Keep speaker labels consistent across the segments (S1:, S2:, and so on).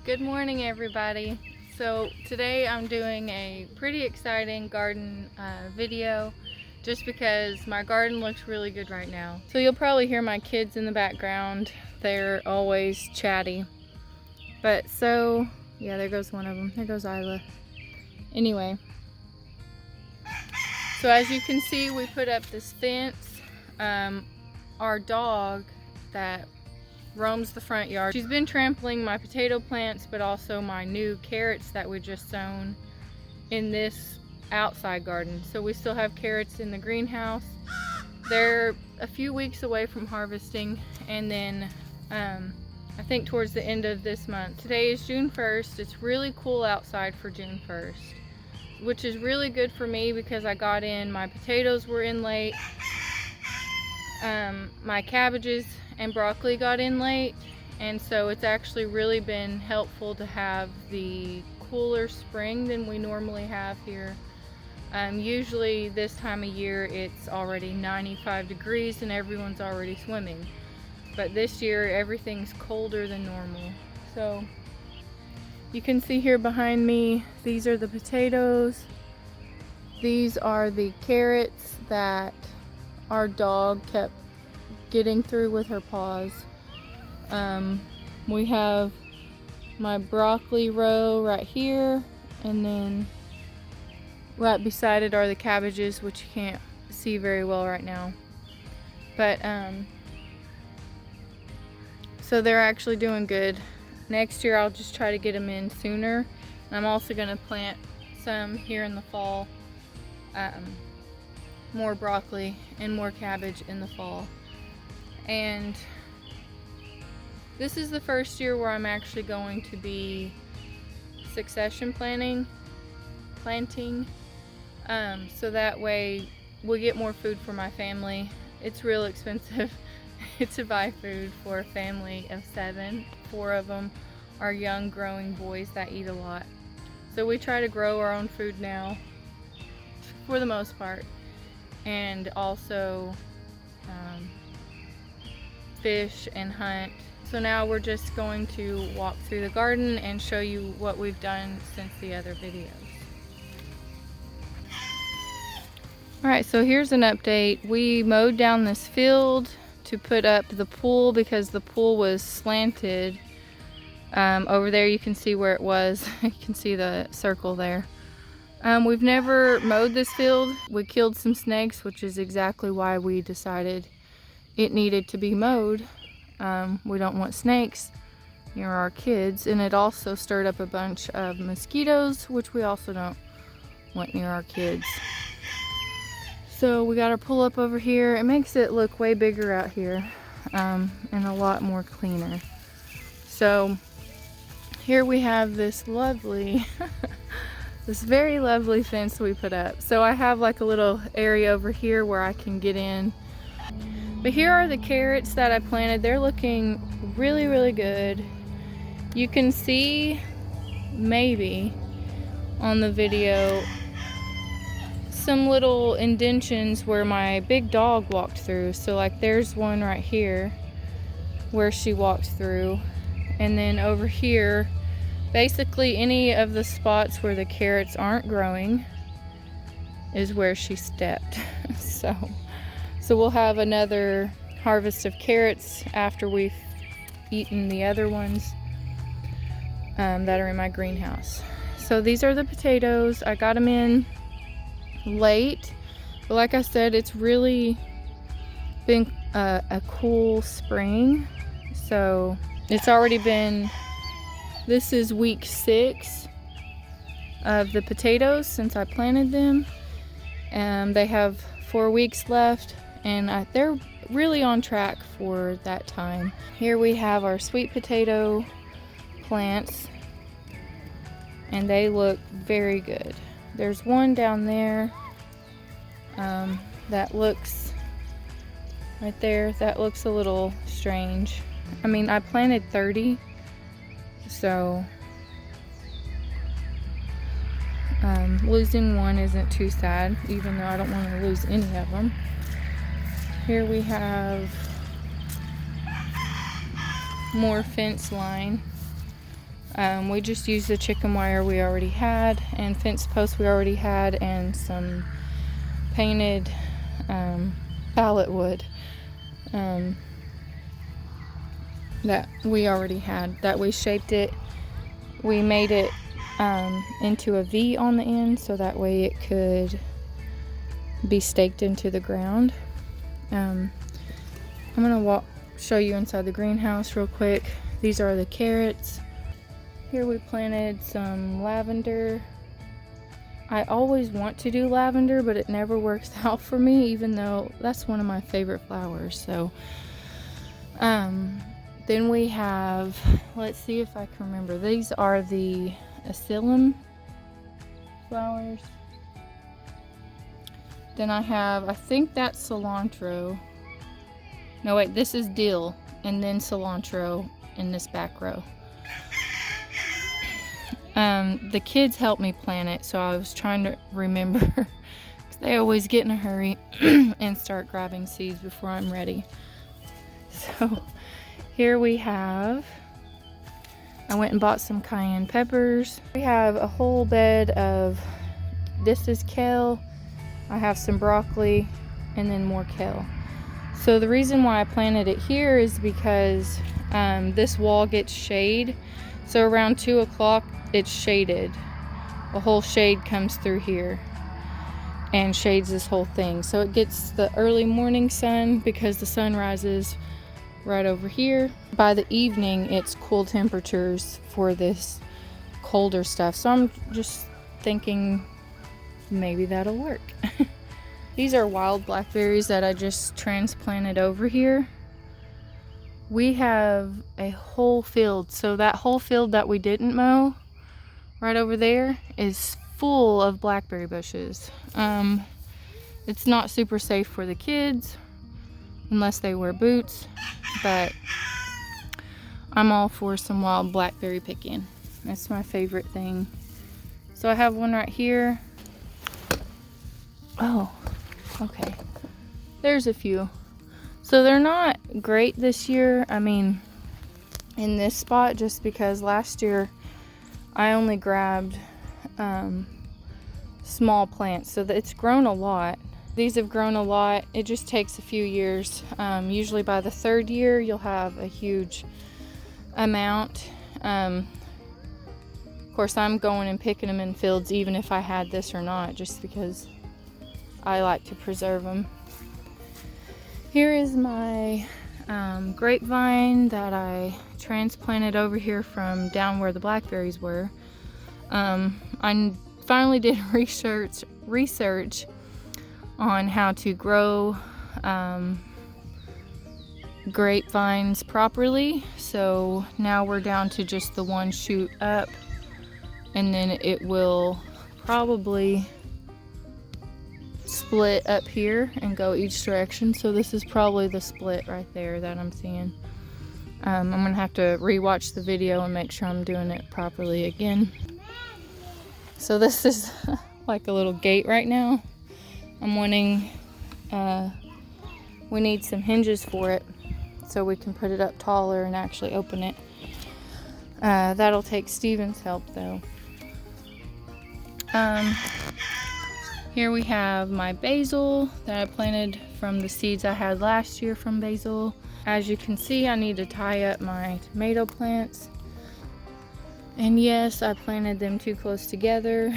S1: Good morning, everybody. So today I'm doing a pretty exciting garden video just because my garden looks really good right now. So you'll probably hear my kids in the background. They're always chatty. But yeah, there goes one of them. There goes Isla. Anyway, so as you can see, we put up this fence. Our dog that roams the front yard, she's been trampling my potato plants, but also my new carrots that we just sown in this outside garden. So we still have carrots in the greenhouse. They're a few weeks away from harvesting, and then I think towards the end of this month. Today is June 1st. It's really cool outside for June 1st, which is really good for me because I got in, my potatoes were in late, my cabbages and broccoli got in late, and so it's actually really been helpful to have the cooler spring than we normally have here. Usually this time of year it's already 95 degrees and everyone's already swimming, but this year everything's colder than normal. So you can see here behind me, these are the potatoes, these are the carrots that our dog kept getting through with her paws. We have my broccoli row right here, and then right beside it are the cabbages, which you can't see very well right now. But so they're actually doing good. Next year I'll just try to get them in sooner. And I'm also going to plant some here in the fall, more broccoli and more cabbage in the fall. And this is the first year where I'm actually going to be succession planting, so that way we'll get more food for my family. It's real expensive to buy food for a family of 7. 4 of them are young growing boys that eat a lot. So we try to grow our own food now for the most part, and also fish and hunt. So now we're just going to walk through the garden and show you what we've done since the other videos. Alright, so here's an update. We mowed down this field to put up the pool because the pool was slanted. Over there you can see where it was. You can see the circle there. We've never mowed this field. We killed some snakes, which is exactly why we decided it needed to be mowed. We don't want snakes near our kids, and it also stirred up a bunch of mosquitoes, which we also don't want near our kids. So we got our pull up over here. It makes it look way bigger out here, and a lot more cleaner. So here we have this lovely this very lovely fence we put up. So I have like a little area over here where I can get in. But here are the carrots that I planted. They're looking really, really good. You can see maybe on the video some little indentions where my big dog walked through. So like there's one right here where she walked through. And then over here, basically any of the spots where the carrots aren't growing is where she stepped. So we'll have another harvest of carrots after we've eaten the other ones that are in my greenhouse. So these are the potatoes. I got them in late, but like I said, it's really been a cool spring. So it's already been, this is week 6 of the potatoes since I planted them. They have 4 weeks left, and they're really on track for that time. Here we have our sweet potato plants, and they look very good. There's one down there that looks right there, that looks a little strange. I mean, I planted 30, so losing one isn't too sad, even though I don't want to lose any of them. Here we have more fence line. We just used the chicken wire we already had and fence posts we already had and some painted pallet wood that we already had, that we shaped it. We made it into a V on the end so that way it could be staked into the ground. I'm gonna show you inside the greenhouse real quick. These are the carrots. Here we planted some lavender. I always want to do lavender, but it never works out for me, even though that's one of my favorite flowers. So then we have, let's see if I can remember, these are the asylum flowers. Then I have, I think that's cilantro. No wait, this is dill, and then cilantro in this back row. The kids helped me plant it, so I was trying to remember, because they always get in a hurry and start grabbing seeds before I'm ready. So here we have, I went and bought some cayenne peppers. We have a whole bed of, this is kale, I have some broccoli, and then more kale. So the reason why I planted it here is because this wall gets shade. So around 2 o'clock it's shaded. A whole shade comes through here and shades this whole thing. So it gets the early morning sun because the sun rises right over here. By the evening it's cool temperatures for this colder stuff. So I'm just thinking maybe that'll work. These are wild blackberries that I just transplanted over here. We have a whole field, so that whole field that we didn't mow right over there is full of blackberry bushes. It's not super safe for the kids unless they wear boots, but I'm all for some wild blackberry picking. That's my favorite thing. So I have one right here. Oh, okay. There's a few. So they're not great this year. I mean, in this spot, just because last year I only grabbed small plants. So it's grown a lot. These have grown a lot. It just takes a few years. Usually by the 3rd year, you'll have a huge amount. Of course, I'm going and picking them in fields even if I had this or not, just because I like to preserve them. Here is my grapevine that I transplanted over here from down where the blackberries were. I finally did research on how to grow grapevines properly. So now we're down to just the one shoot up, and then it will probably split up here and go each direction. So this is probably the split right there that I'm seeing. I'm gonna have to rewatch the video and make sure I'm doing it properly again. So this is like a little gate right now. I'm wanting, we need some hinges for it so we can put it up taller and actually open it. That'll take Steven's help though. Here we have my basil that I planted from the seeds I had last year from basil. As you can see, I need to tie up my tomato plants. And yes, I planted them too close together.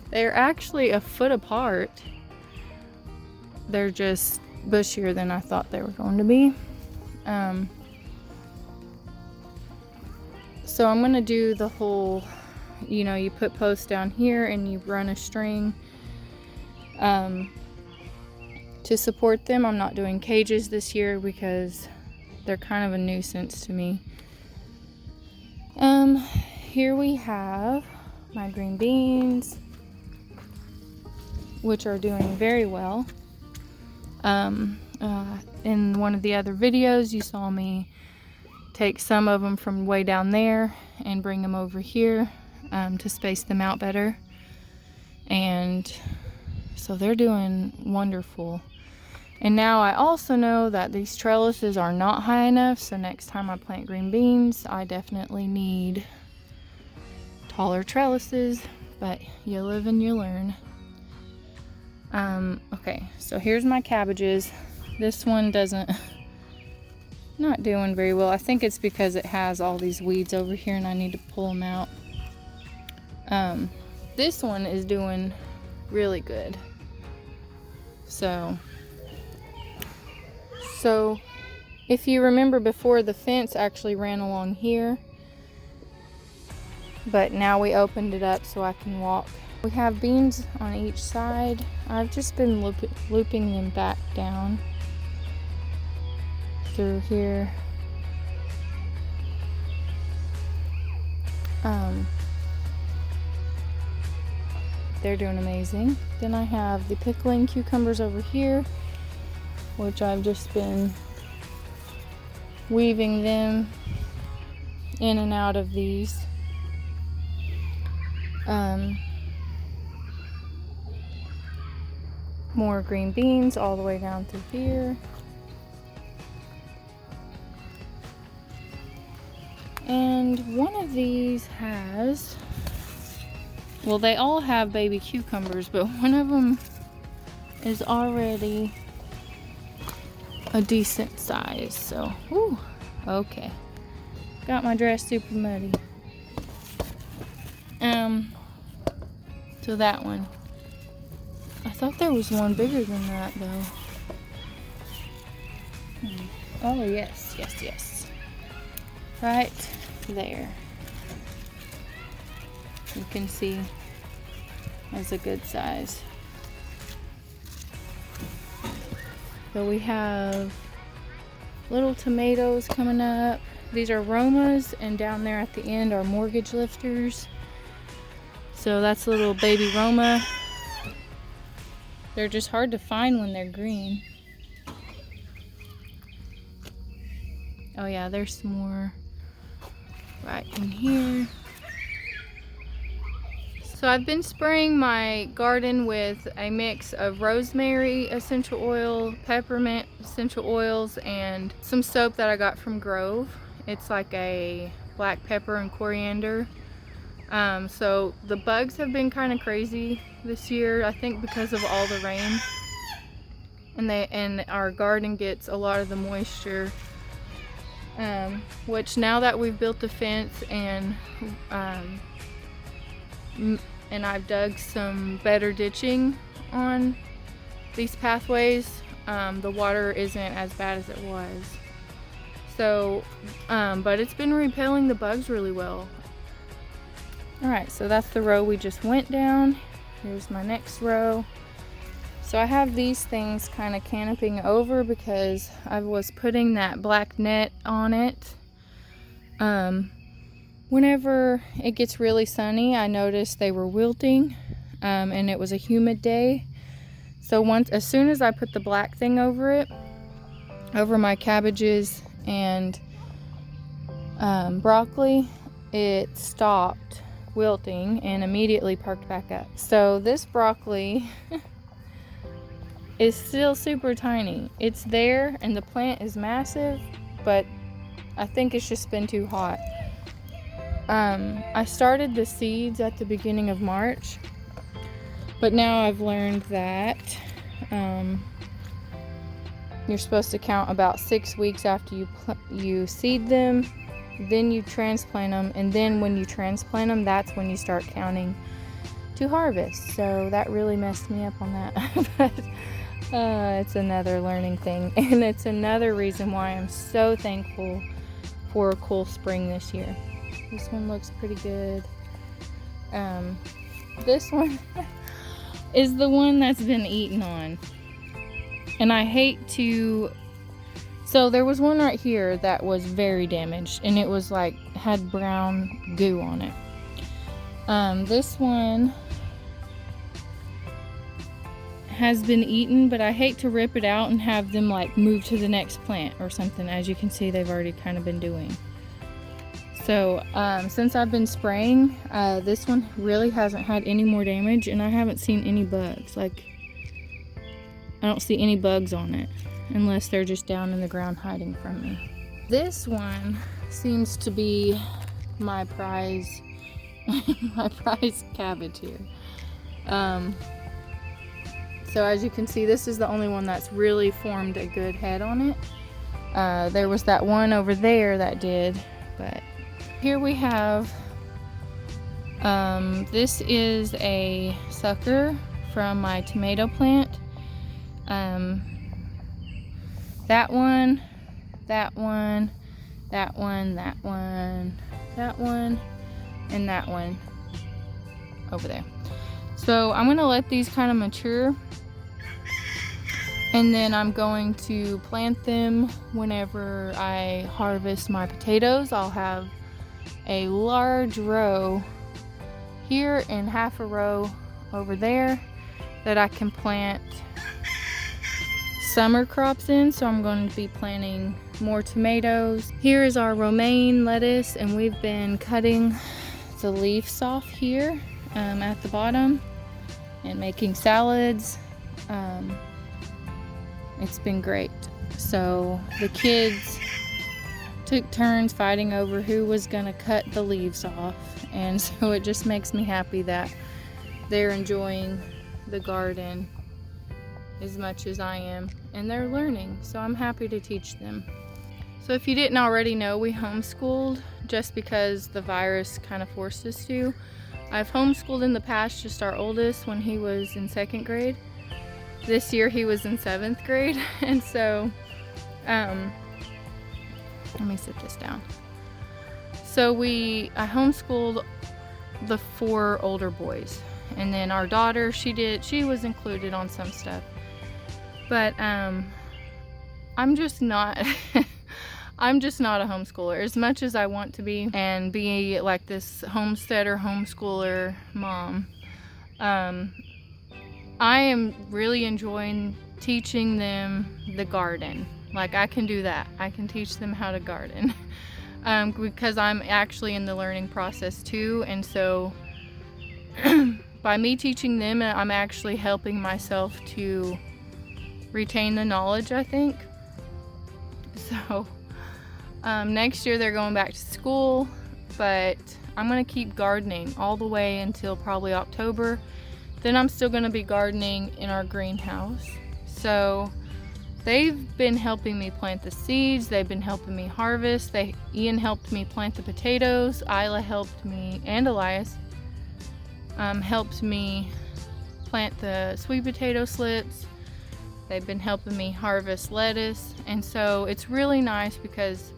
S1: They're actually a foot apart. They're just bushier than I thought they were going to be. So I'm gonna do the whole, you know, you put posts down here and you run a string to support them. I'm not doing cages this year because they're kind of a nuisance to me. Here we have my green beans, which are doing very well. In one of the other videos, you saw me take some of them from way down there and bring them over here to space them out better. And so they're doing wonderful. And now I also know that these trellises are not high enough, so next time I plant green beans, I definitely need taller trellises, but you live and you learn. Okay, so here's my cabbages. This one not doing very well. I think it's because it has all these weeds over here and I need to pull them out. This one is doing really good. So if you remember before, the fence actually ran along here, but now we opened it up so I can walk. We have beans on each side. I've just been looping them back down through here. They're doing amazing. Then I have the pickling cucumbers over here, which I've just been weaving them in and out of these. More green beans all the way down through here. And one of these has, well, they all have baby cucumbers, but one of them is already a decent size. So, whew, okay. Got my dress super muddy. So that one. I thought there was one bigger than that though. Oh yes, yes, yes. Right there. You can see that's a good size. So we have little tomatoes coming up. These are Romas, and down there at the end are mortgage lifters. So that's a little baby Roma. They're just hard to find when they're green. Oh yeah, there's some more right in here. So I've been spraying my garden with a mix of rosemary essential oil, peppermint essential oils, and some soap that I got from Grove. It's like a black pepper and coriander. So the bugs have been kind of crazy this year, I think because of all the rain. And our garden gets a lot of the moisture. Which now that we've built the fence and I've dug some better ditching on these pathways, the water isn't as bad as it was. So, but it's been repelling the bugs really well. Alright, so that's the row we just went down. Here's my next row. So I have these things kind of canopying over because I was putting that black net on it. Whenever it gets really sunny, I noticed they were wilting, and it was a humid day. So as soon as I put the black thing over it, over my cabbages and broccoli, it stopped wilting and immediately perked back up. So this broccoli is still super tiny. It's there and the plant is massive, but I think it's just been too hot. I started the seeds at the beginning of March, but now I've learned that you're supposed to count about 6 weeks after you seed them, then you transplant them, and then when you transplant them, that's when you start counting to harvest. So that really messed me up on that. But it's another learning thing, and it's another reason why I'm so thankful for a cool spring this year. This one looks pretty good. This one is the one that's been eaten on, and I hate to. So there was one right here that was very damaged, and it was like had brown goo on it. This one has been eaten, but I hate to rip it out and have them like move to the next plant or something. As you can see, they've already kind of been doing. So since I've been spraying, this one really hasn't had any more damage, and I haven't seen any bugs. Like, I don't see any bugs on it unless they're just down in the ground hiding from me. This one seems to be my prize My prized cabbage here. So as you can see, this is the only one that's really formed a good head on it. There was that one over there that did, but here we have, this is a sucker from my tomato plant. That one, that one, that one, that one, that one, and that one over there. So I'm gonna let these kind of mature, and then I'm going to plant them whenever I harvest my potatoes. I'll have a large row here and half a row over there that I can plant summer crops in. So I'm going to be planting more tomatoes. Here is our romaine lettuce, and we've been cutting the leaves off here at the bottom and making salads. It's been great. So the kids took turns fighting over who was gonna cut the leaves off, and so it just makes me happy that they're enjoying the garden as much as I am, and they're learning, so I'm happy to teach them. So if you didn't already know, we homeschooled just because the virus kind of forced us to. I've homeschooled in the past, just our oldest when he was in 2nd grade. This year he was in 7th grade, and so let me sit this down. So I homeschooled the 4 older boys, and then our daughter, she was included on some stuff, but I'm just not I'm just not a homeschooler as much as I want to be and be like this homesteader homeschooler mom. I am really enjoying teaching them the garden. Like, I can do that. I can teach them how to garden because I'm actually in the learning process too, and so by me teaching them, I'm actually helping myself to retain the knowledge, I think. So next year they're going back to school, but I'm gonna keep gardening all the way until probably October. Then I'm still gonna be gardening in our greenhouse. So they've been helping me plant the seeds, they've been helping me harvest. Ian helped me plant the potatoes, Isla helped me, and Elias helped me plant the sweet potato slips. They've been helping me harvest lettuce, and so it's really nice because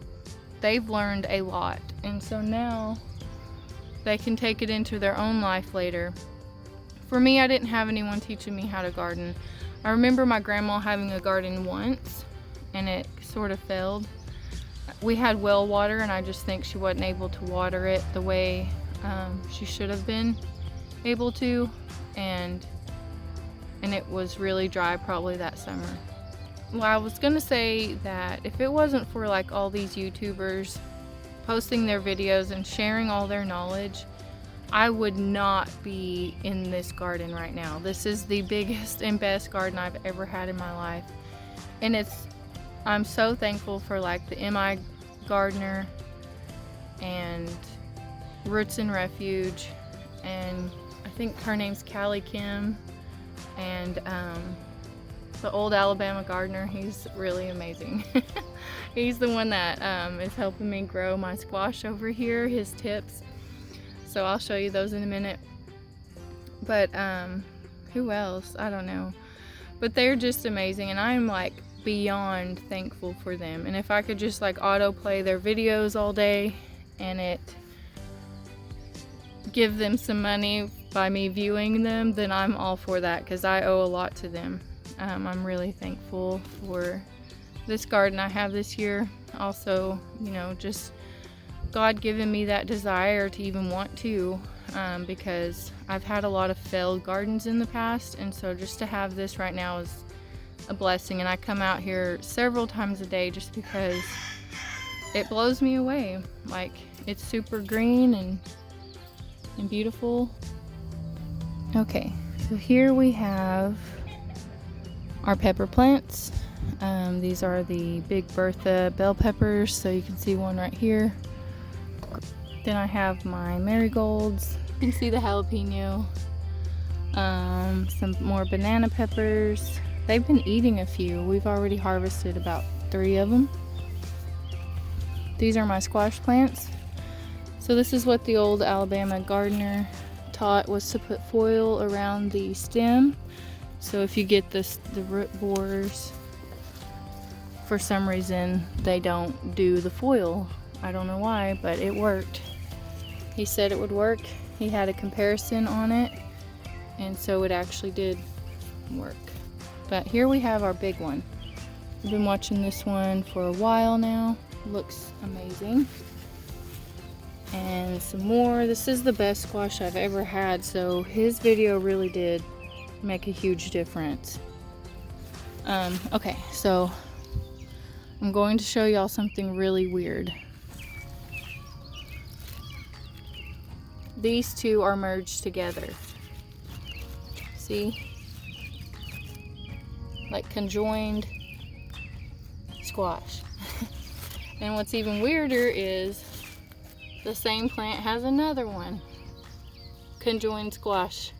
S1: they've learned a lot, and so now they can take it into their own life later. For me, I didn't have anyone teaching me how to garden. I remember my grandma having a garden once, and it sort of failed. We had well water, and I just think she wasn't able to water it the way she should have been able to, and it was really dry probably that summer. Well, I was gonna say that if it wasn't for like all these YouTubers posting their videos and sharing all their knowledge, I would not be in this garden right now. This is the biggest and best garden I've ever had in my life. And I'm so thankful for like the MI Gardener and Roots and Refuge, and I think her name's Callie Kim, and the old Alabama gardener. He's really amazing. He's the one that is helping me grow my squash over here, his tips. So I'll show you those in a minute. But who else? I don't know. But they're just amazing, and I'm like beyond thankful for them. And if I could just like autoplay their videos all day and it give them some money by me viewing them, then I'm all for that, because I owe a lot to them. I'm really thankful for this garden I have this year. Also, you know, just God giving me that desire to even want to, because I've had a lot of failed gardens in the past, and so just to have this right now is a blessing. And I come out here several times a day just because it blows me away. Like, it's super green and beautiful. Okay, so here we have our pepper plants. These are the Big Bertha bell peppers, so you can see one right here. Then I have my marigolds. You can see the jalapeno. Some more banana peppers. They've been eating a few. We've already harvested about 3 of them. These are my squash plants. So this is what the old Alabama gardener taught, was to put foil around the stem. So if you get the root borers, for some reason they don't do the foil. I don't know why, but it worked. He said it would work. He had a comparison on it, and so it actually did work. But here we have our big one. I've been watching this one for a while now. Looks amazing. And some more. This is the best squash I've ever had, so his video really did make a huge difference. Okay, so I'm going to show y'all something really weird. These two are merged together. See? Like conjoined squash. And what's even weirder is the same plant has another one. Conjoined squash.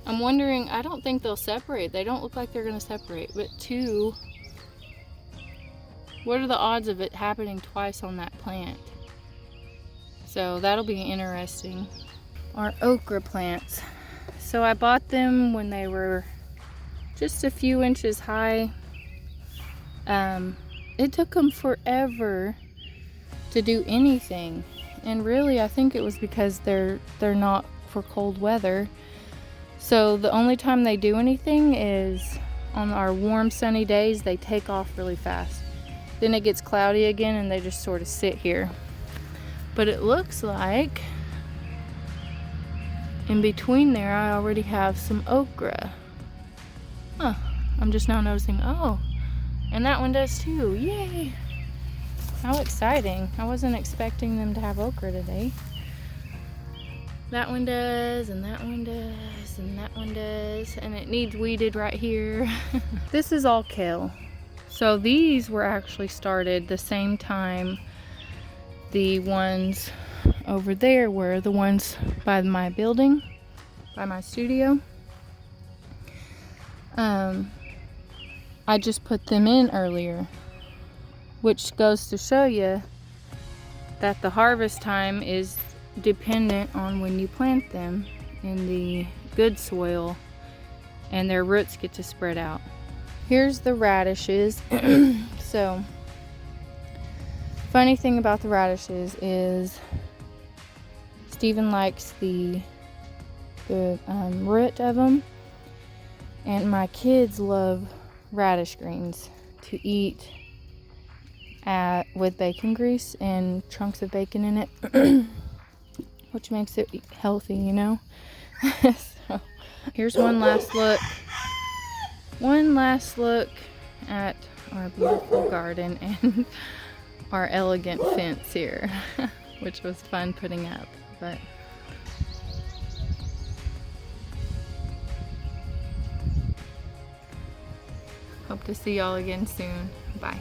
S1: I'm wondering, I don't think they'll separate. They don't look like they're gonna separate, but two, what are the odds of it happening twice on that plant? So that'll be interesting. Our okra plants. So I bought them when they were just a few inches high. It took them forever to do anything. And really, I think it was because they're not for cold weather. So the only time they do anything is on our warm sunny days. They take off really fast. Then it gets cloudy again and they just sort of sit here. But it looks like in between there I already have some okra. Huh, I'm just now noticing, oh, and that one does too, yay! How exciting. I wasn't expecting them to have okra today. That one does, and that one does, and that one does, and it needs weeded right here. This is all kale. So these were actually started the same time the ones over there were, the ones by my building, by my studio. I just put them in earlier, which goes to show you that the harvest time is dependent on when you plant them in the good soil and their roots get to spread out. Here's the radishes. So, funny thing about the radishes is Steven likes the root of them, and my kids love radish greens to eat with bacon grease and chunks of bacon in it, which makes it healthy, you know. So here's one last look at our beautiful garden and our elegant fence here, which was fun putting up. But hope to see y'all again soon. Bye.